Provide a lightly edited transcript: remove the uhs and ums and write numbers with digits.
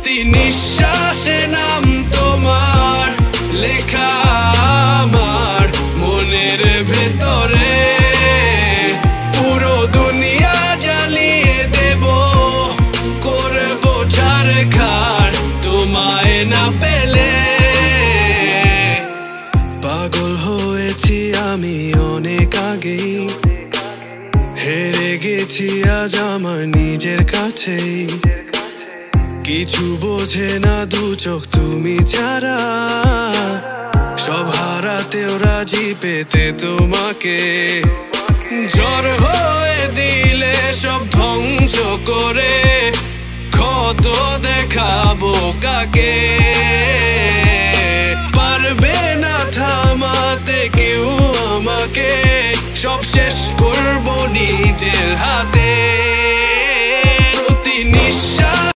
প্রতি নিঃশ্বাসে নাম তোমার লেখা আমার মনের ভেতরে। পুরো দুনিয়া জ্বালিয়ে দেব, করব ছারখার তোমায় না পেলে। পাগল হয়েছি আমি অনেক আগেই, হেরে গেছি আজ আমার নিজের কাছেই। কিছু বোঝে না দু চোখ তুমি ছাড়া, সব হারাতেও রাজি পেতে তোমাকে। ঝড় হয়ে দিলে সব ধ্বংস করে, ক্ষত দেখাবো কাকে। পারবে না থামাতে কেউ আমাকে, সব শেষ করবো নিজের হাতে।